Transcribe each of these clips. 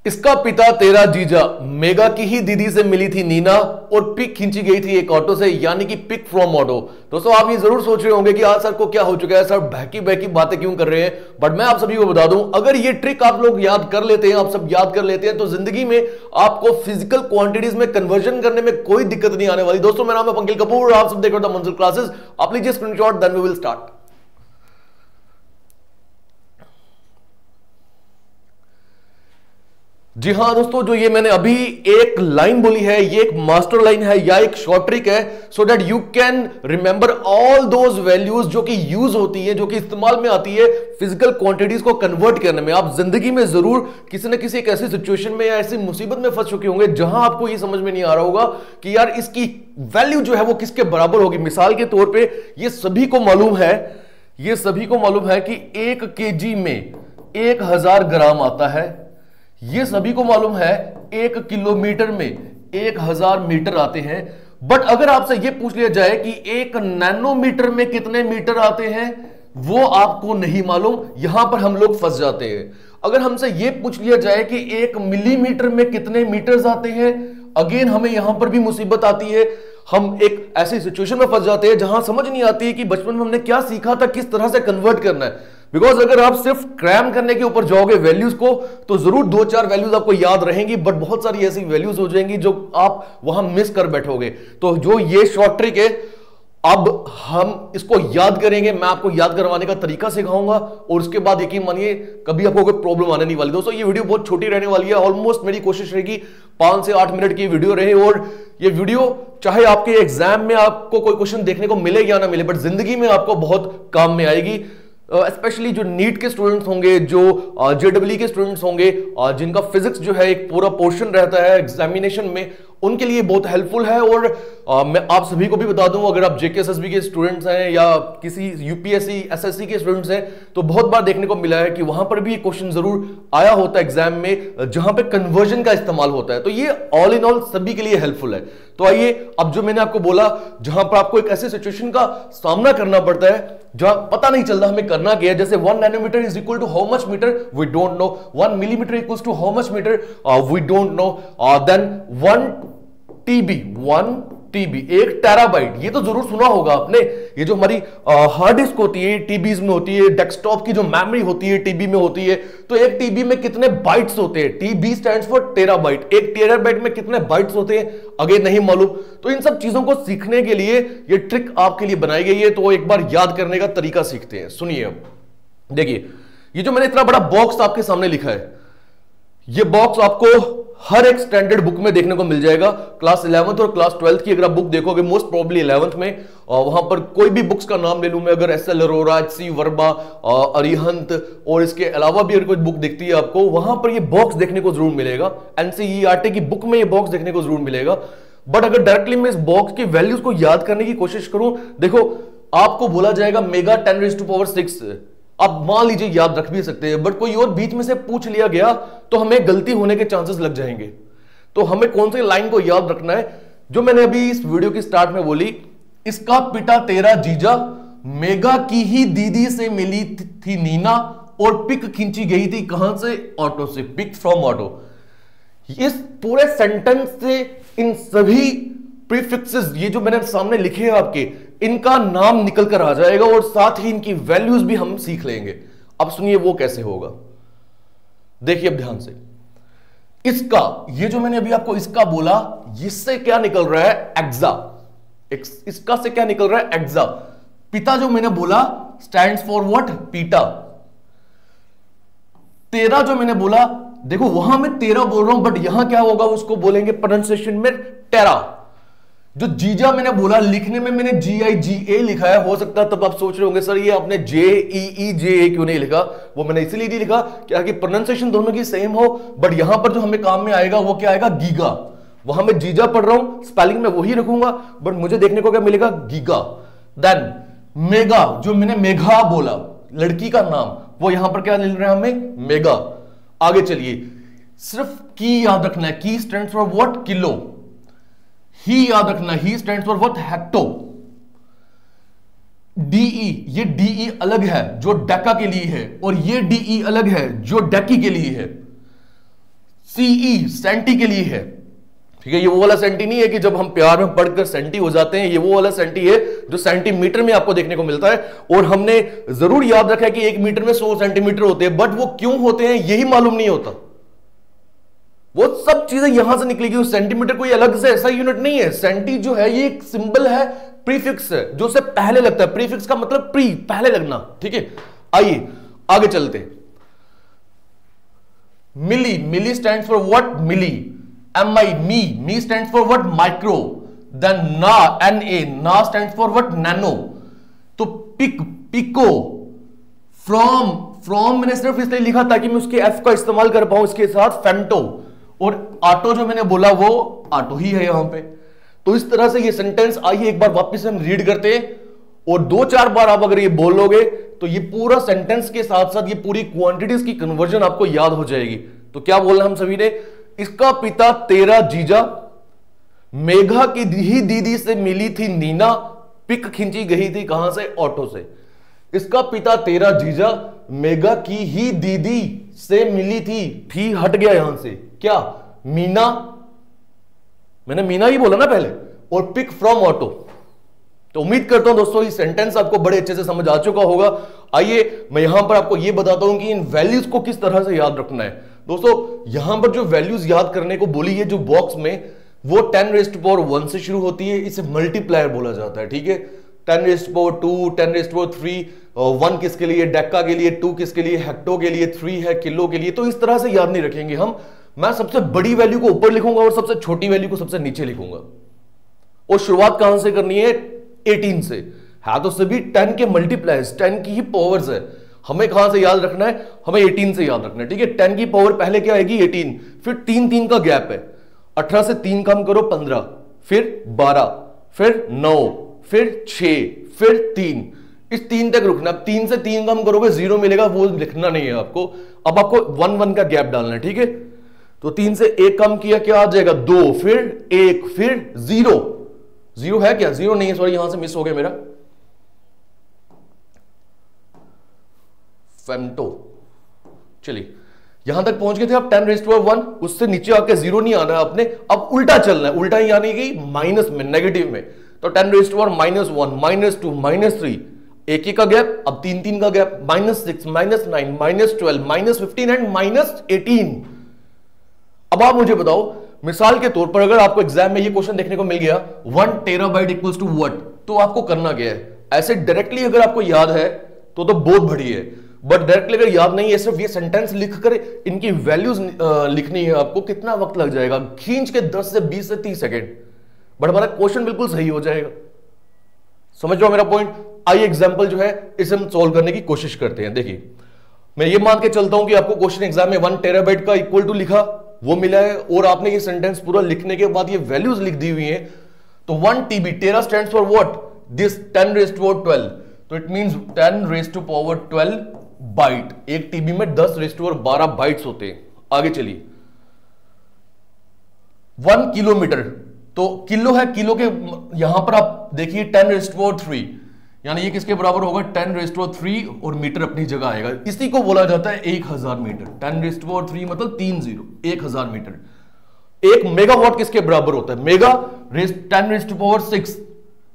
इसका पिता तेरा जीजा मेगा की ही दीदी से मिली थी नीना और पिक खींची गई थी एक ऑटो से, यानी कि पिक फ्रॉम ऑटो। दोस्तों आप ये जरूर सोच रहे होंगे कि आज सर को क्या हो चुका है, सर बहकी बहकी बातें क्यों कर रहे हैं। बट मैं आप सभी को बता दूं, अगर ये ट्रिक आप लोग याद कर लेते हैं, आप सब याद कर लेते हैं, तो जिंदगी में आपको फिजिकल क्वांटिटीज में कन्वर्जन करने में कोई दिक्कत नहीं आने वाली। दोस्तों मेरा नाम है पंकज कपूर, आप सब देख रहे हो द मंजिल क्लासेस। आप लीजिए screenshot, then we will start. जी हां दोस्तों, जो ये मैंने अभी एक लाइन बोली है, ये एक मास्टर लाइन है या एक शॉर्ट ट्रिक है, so that you can remember all those values जो कि यूज होती है, जो कि इस्तेमाल में आती है फिजिकल क्वांटिटीज को कन्वर्ट करने में। आप जिंदगी में जरूर किसी न किसी एक ऐसी सिचुएशन में या ऐसी मुसीबत में फंस चुके होंगे जहां आपको ये समझ में नहीं आ रहा होगा कि यार इसकी वैल्यू जो है वो किसके बराबर होगी। मिसाल के तौर पर ये सभी को मालूम है कि 1 kg में 1000 ग्राम आता है। ये सभी को मालूम है 1 किलोमीटर में 1000 मीटर आते हैं। बट अगर आपसे यह पूछ लिया जाए कि 1 नैनोमीटर में कितने मीटर आते हैं, वो आपको नहीं मालूम। यहां पर हम लोग फंस जाते हैं। अगर हमसे यह पूछ लिया जाए कि 1 मिलीमीटर में कितने मीटर्स आते हैं, अगेन हमें यहां पर भी मुसीबत आती है। हम एक ऐसी सिचुएशन में फंस जाते हैं जहां समझ नहीं आती है कि बचपन में हमने क्या सीखा था, किस तरह से कन्वर्ट करना है। बिकॉज अगर आप सिर्फ क्रैम करने के ऊपर जाओगे वैल्यूज को, तो जरूर 2-4 वैल्यूज आपको याद रहेंगी, बट बहुत सारी ऐसी वैल्यूज हो जाएंगी जो आप वहां मिस कर बैठोगे। तो जो ये शॉर्ट ट्रिक है, अब हम इसको याद करेंगे। मैं आपको याद करवाने का तरीका सिखाऊंगा और उसके बाद यकीन मानिए कभी आपको कोई प्रॉब्लम आने नहीं वाली। दोस्तों ये वीडियो बहुत छोटी रहने वाली है, ऑलमोस्ट मेरी कोशिश रहेगी 5 से 8 मिनट की वीडियो रहे। और ये वीडियो चाहे आपके एग्जाम में आपको कोई क्वेश्चन देखने को मिले या ना मिले, बट जिंदगी में आपको बहुत काम में आएगी। स्पेशली जो नीट के स्टूडेंट्स होंगे, जो जेडब्ल्यू के स्टूडेंट्स होंगे, जिनका फिजिक्स जो है एक पूरा पोर्शन रहता है एग्जामिनेशन में, उनके लिए बहुत हेल्पफुल है। और मैं आप सभी को भी बता दूं, अगर आप जेकेएसएसबी के स्टूडेंट्स हैं या किसी यूपीएससी एसएससी के स्टूडेंट्स हैं, तो बहुत बार देखने को मिला है कि वहां पर भी क्वेश्चन जरूर आया होता है एग्जाम में, जहां पे कन्वर्जन का इस्तेमाल होता है। तो ये ऑल इन ऑल सभी के लिए हेल्पफुल है। तो आइए, अब जो मैंने आपको बोला, जहां पर आपको एक ऐसे सिचुएशन का सामना करना पड़ता है जहां पता नहीं चलता हमें करना क्या है, जैसे 1 nanometre is equal to how much metre, we don't know. 1 millimetre equals to how much metre, we don't know. Then 1 TB 1 terabyte, ये तो जरूर सुना होगा आपने। ये जो हमारी हार्ड डिस्क होती है टीबीज में होती है, डेस्कटॉप की जो मेमोरी होती है टीबी में होती है। तो 1 TB में कितने बाइट्स होते हैं? TB stands for terabyte. 1 terabyte में कितने बाइट्स होते हैं, अगे नहीं मालूम। तो इन सब चीजों को सीखने के लिए ये ट्रिक आपके लिए बनाई गई है। तो एक बार याद करने का तरीका सीखते हैं। सुनिए, अब देखिए, ये जो मैंने इतना बड़ा बॉक्स आपके सामने लिखा है, ये बॉक्स आपको हर एक स्टैंडर्ड बुक में देखने को मिल जाएगा। क्लास 11th और क्लास 12th की अगर आप बुक देखोगे, मोस्ट प्रोबेबली 11th में, वहां पर कोई भी बुक्स का नाम ले लूं मैं, अगर एस.एल. अरोरा, एच.सी. वर्मा, अरिहंत और इसके अलावा भी अगर कोई बुक दिखती है आपको, वहां पर ये बॉक्स देखने को जरूर मिलेगा। एनसीईआरटी की बुक में ये बॉक्स देखने को जरूर मिलेगा। बट अगर डायरेक्टली मैं इस बॉक्स की वैल्यूज को याद करने की कोशिश करूं, देखो आपको बोला जाएगा मेगा 10⁻⁶। आप मान लीजिए याद रख भी सकते हैं, बट कोई और बीच में से पूछ लिया गया तो हमें गलती होने के चांसेस लग जाएंगे। तो हमें कौन सी लाइन को याद रखना है, जो मैंने अभी इस वीडियो की स्टार्ट में बोली, इसका पिता तेरा जीजा मेगा की ही दीदी से मिली थी नीना और पिक खींची गई थी कहां से? ऑटो से। Pick from auto. इस पूरे सेंटेंस से इन सभी प्रीफिक्सेस, ये जो मैंने सामने लिखे हैं आपके, इनका नाम निकल कर आ जाएगा और साथ ही इनकी वैल्यूज भी हम सीख लेंगे। अब सुनिए वो कैसे होगा, देखिए अब ध्यान से। इसका, ये जो मैंने अभी आपको इसका बोला, इससे क्या निकल रहा है? एक्सा। इसका से क्या निकल रहा है? एक्सा। पिता जो मैंने बोला स्टैंड्स फॉर व्हाट? पीटा। तेरा जो मैंने बोला, देखो वहां मैं तेरा बोल रहा हूं, बट यहां क्या होगा उसको बोलेंगे प्रोनाउंसिएशन में टेरा। जो जीजा मैंने बोला, लिखने में मैंने GIGA लिखा है। हो सकता है तब आप सोच रहे होंगे सर ये आपने JEEJA क्यों नहीं लिखा। वो मैंने इसीलिए नहीं लिखा कि प्रोनाउंसिएशन दोनों की सेम हो, बट यहां पर जो हमें काम में आएगा वो क्या आएगा? गीगा। वहां मैं जीजा पढ़ रहा हूं, स्पेलिंग में वही रखूंगा, बट मुझे देखने को क्या मिलेगा? गीगा। देन मेगा, जो मैंने मेघा बोला, लड़की का नाम, वो यहां पर क्या मिल रहा है हमें? मेगा। आगे चलिए, सिर्फ की याद रखना है। K stands for what? Kilo. ही याद रखना, H stands for what? Hecto. डीई, ये डीई अलग है जो डेका के लिए है, और ये डीई अलग है जो डेकी के लिए है। सीई सेंटी के लिए है, ठीक है। ये वो वाला सेंटी नहीं है कि जब हम प्यार में पढ़कर सेंटी हो जाते हैं, ये वो वाला सेंटी है जो सेंटीमीटर में आपको देखने को मिलता है। और हमने जरूर याद रखा है कि 1 मीटर में 100 सेंटीमीटर होते हैं, बट वो क्यों होते हैं यही मालूम नहीं होता। वो सब चीजें यहां से निकलेगी। सेंटीमीटर कोई अलग से ऐसा यूनिट नहीं है। सेंटी जो है ये एक सिंबल है, प्रीफिक्स है, जो से पहले लगता है। प्रीफिक्स का मतलब प्री, पहले लगना, ठीक है। आइए आगे चलते हैं। Milli, milli stands for what? Milli. MI, me stands for what? Micro. Then na, NA, na stands for what? Nano. तो पिको, फ्रॉम मैंने सिर्फ इसलिए लिखा ताकि मैं उसके F का इस्तेमाल कर पाऊं इसके साथ। फेम्टो और आटो जो मैंने बोला वो आटो ही है यहां पे। तो इस तरह से ये सेंटेंस, आइए एक बार वापस हम रीड करते हैं, और 2-4 बार आप अगर ये बोलोगे तो ये पूरा सेंटेंस के साथ साथ ये पूरी क्वांटिटीज की कन्वर्जन आपको याद हो जाएगी। तो क्या बोलना हम सभी ने? इसका पिता तेरा जीजा, मेघा की ही दीदी से मिली थी नीना, पिक खींची गई थी कहां से? ऑटो से। इसका पिता तेरा जीजा मेघा की ही दीदी से मिली थी हट गया यहां से, क्या? मीना, मैंने मीना ही बोला ना पहले, और पिक फ्रॉम ऑटो। तो उम्मीद करता हूं दोस्तों ये सेंटेंस आपको बड़े अच्छे से समझ आ चुका होगा। आइए मैं यहां पर आपको यह बताता हूं कि इन वैल्यूज को किस तरह से याद रखना है। दोस्तों यहां पर जो वैल्यूज याद करने को बोली है जो बॉक्स में, वो 10⁻1 से शुरू होती है। इसे मल्टीप्लायर बोला जाता है, ठीक है। 10⁻2, 10⁻3, 1 किसके लिए? डेका के लिए, 2 किसके लिए? हेक्टो के लिए, 3 है किलो के लिए। तो इस तरह से याद नहीं रखेंगे हम। मैं सबसे बड़ी वैल्यू को ऊपर लिखूंगा और सबसे छोटी वैल्यू को सबसे नीचे लिखूंगा। और शुरुआत कहां से करनी है? 18 से। तो सभी 10 के मल्टीप्लायर्स, 10 की ही पावर्स है। हमें कहां से याद रखना है? हमें 18 से याद रखना है, ठीक है। 10 की पावर पहले क्या आएगी? 18। फिर 3 का गैप है, 18 से 3 कम करो 15, फिर 12, फिर 9, फिर 6, फिर 3। इस 3 तक रुकना। 3 से 3 कम करोगे 0 मिलेगा, वो लिखना नहीं है आपको। अब आपको 1 का गैप डालना है, ठीक है। तो 3 से 1 कम किया, क्या आ जाएगा? 2, फिर 1, फिर 0। 0 है क्या? 0 नहीं है, सॉरी यहां से मिस हो गया मेरा। फेम्टो। चलिए यहां तक पहुंच गए थे आप 10⁻1। उससे नीचे आके 0 नहीं आना है आपने, अब उल्टा चलना है। उल्टा यानी कि माइनस में, नेगेटिव में। तो 10⁻1, -1, -2, -3, 1 का गैप, अब 3 का गैप, -6, -9, -12, -15 एंड -18। अब आप मुझे बताओ, मिसाल के तौर पर अगर आपको एग्जाम में ये क्वेश्चन देखने को मिल गया 1 टेराबाइट इक्वल्स टू व्हाट, तो आपको करना क्या है? ऐसे डायरेक्टली अगर आपको याद है तो बहुत बढ़िया है, बट डायरेक्टली अगर याद नहीं है, सिर्फ ये सेंटेंस लिखकर इनकी वैल्यूज लिखनी है आपको, कितना वक्त लग जाएगा? खींच के 10 से 20 से 30 सेकेंड, बट हमारा क्वेश्चन बिल्कुल सही हो जाएगा। समझ रहे हो मेरा पॉइंट? आइए एग्जाम्पल जो है इसे हम सॉल्व करने की कोशिश करते हैं। देखिए मैं ये मान के चलता हूं कि आपको क्वेश्चन एग्जाम में 1 टेराबाइट का इक्वल टू लिखा वो मिला है, और आपने ये सेंटेंस पूरा लिखने के बाद ये वैल्यूज लिख दी हुई हैं। तो 1 TB, tera stands for what? This 10⁻12, तो इट मींस 10⁻12 बाइट। 1 TB में 10⁻12 बाइट्स होते हैं। आगे चलिए, 1 किलोमीटर, तो किलो है, किलो के यहां पर आप देखिए 10⁻3, यानी ये किसके बराबर होगा? 10⁻3, और मीटर अपनी जगह आएगा। इसी को बोला जाता है 1000 मीटर। 10⁻3 मतलब 30, 1000 मीटर। 1 मेगावाट किसके बराबर होता है? मेगा 10⁻6,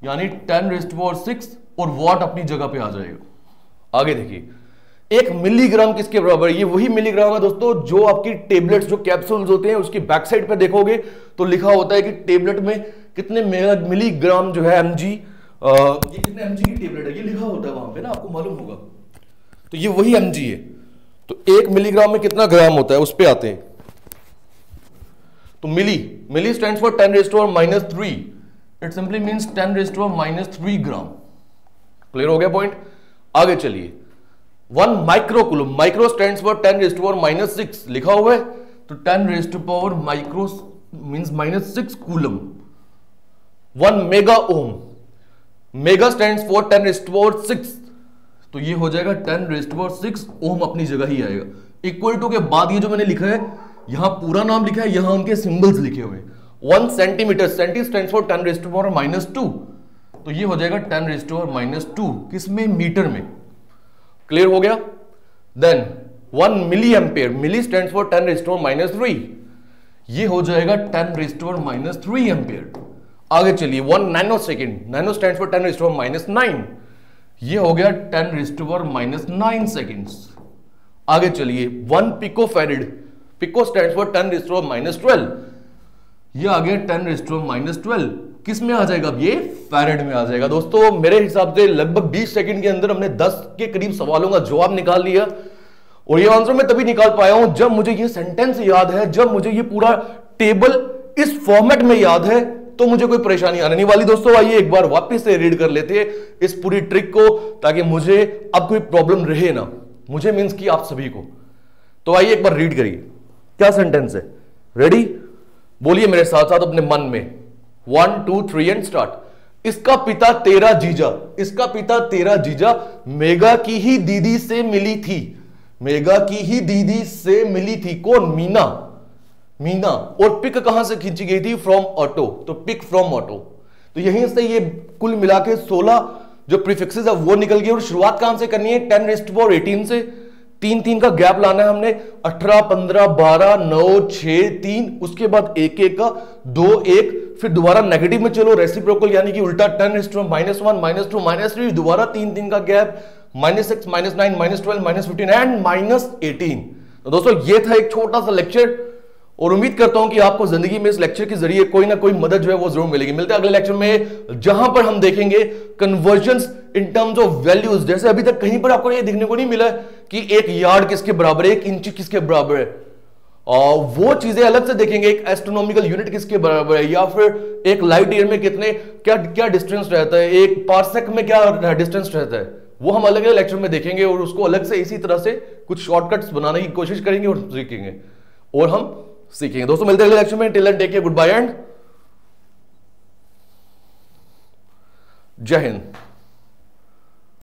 यानी 10⁻6, और वाट अपनी जगह पे आ जाएगा। आगे देखिए, 1 मिलीग्राम किसके बराबर है? ये वही मिलीग्राम है दोस्तों जो आपकी टेबलेट्स, जो कैप्सूल्स होते हैं, उसकी बैक साइड पे देखोगे तो लिखा होता है कि टेबलेट में कितने मिलीग्राम जो है mg, ये कितने mg की टेबलेट है ये लिखा होता है वहां पे ना, आपको मालूम होगा। तो ये वही mg है। तो 1 मिलीग्राम में कितना ग्राम होता है उस पे आते हैं। तो milli stands for 10⁻3, it simply means 10⁻3 gram. Clear हो गया पॉइंट? आगे चलिए, 1 माइक्रोकूलम, माइक्रो स्टैंड्स फॉर 10⁻6 लिखा हुआ है, तो 10⁻⁻ micro means -6 coulomb. 1 mega ohm, mega stands for 10⁻6, तो ये हो जाएगा 10⁻6 ओम अपनी जगह ही आएगा। इक्वल टू के बाद ये जो मैंने लिखा है, यहां पूरा नाम लिखा है, यहां उनके सिंबल्स लिखे हुए। 1 सेंटीमीटर, सेंटी स्टैंड्स फॉर 10⁻2, तो ये हो जाएगा 10⁻2 किसमें? मीटर में। क्लियर हो गया? Then 1 milli ampere, milli stands for 10⁻3, ये हो जाएगा 10⁻³ एम्पियर। आगे चलिए 1 nano second, nano stands for 10⁻⁹, ये हो गया 10⁻⁹ सेकेंड्स। आगे चलिए 1 pico farad, pico stands for 10⁻12, ये आ गया 10⁻12। किस में आ जाएगा? अब ये फैरेड में आ जाएगा। दोस्तों मेरे हिसाब से लगभग 20 सेकंड के अंदर हमने 10 के करीब सवालों का जवाब निकाल लिया, और ये आंसर मैं तभी निकाल पाया हूं जब मुझे ये सेंटेंस याद है, जब मुझे ये पूरा टेबल इस फॉर्मेट में याद है, तो मुझे कोई परेशानी आने नहीं वाली। दोस्तों आइए एक बार वापस से रीड कर लेते हैं इस पूरी ट्रिक को, ताकि मुझे अब कोई प्रॉब्लम रहे ना, मुझे मींस कि आप सभी को। तो आइए एक बार रीड करिए, क्या सेंटेंस है। रेडी? बोलिए मेरे साथ साथ अपने मन में। 1 2 3 एंड स्टार्ट। इसका पिता तेरा जीजा, इसका पिता तेरा जीजा मेगा की ही दीदी से मिली थी, मेगा की ही दीदी से मिली थी। कौन? मीना, मीना। और पिक कहां से खींची गई थी? फ्रॉम ऑटो, तो पिक फ्रॉम ऑटो। तो यहीं से ये कुल मिला के 16 जो प्रीफिक्सेस है वो निकल गए। और शुरुआत कहां से करनी है? 10⁻18 से। 3 का गैप लाना है हमने, 18 15 12 9 6 3, उसके बाद 1 1 का 2 1, फिर दोबारा नेगेटिव में चलो, रेसिप्रोकल यानी कि उल्टा 10⁻1 -2 -3, दोबारा 3 का गैप, -6 -9 -12 -15 एंड -18। तो दोस्तों ये था एक छोटा सा लेक्चर, और उम्मीद करता हूं कि आपको जिंदगी में इस लेक्चर के जरिए कोई ना कोई मदद जो है वो जरूर मिलेगी। मिलते हैं अगले लेक्चर में, जहां पर हम देखेंगे convergence in terms of values. जैसे अभी तक कहीं पर आपको ये देखने को नहीं मिला कि 1 यार्ड किसके बराबर है, 1 इंच किसके बराबर है, और वो चीजें अलग से देखेंगे। एक एस्ट्रोनॉमिकल यूनिट किसके बराबर है, या फिर एक लाइट ईयर में कितने क्या क्या डिस्टेंस रहता है, एक पार्सेक में क्या डिस्टेंस रहता है, वो हम अलग अलग लेक्चर में देखेंगे। और उसको अलग से इसी तरह से कुछ शॉर्टकट्स बनाने की कोशिश करेंगे और सीखेंगे, और हम सीखेंगे। दोस्तों मिलते हैं अगले लेक्चर में। Till then take care, good bye and जय हिंद।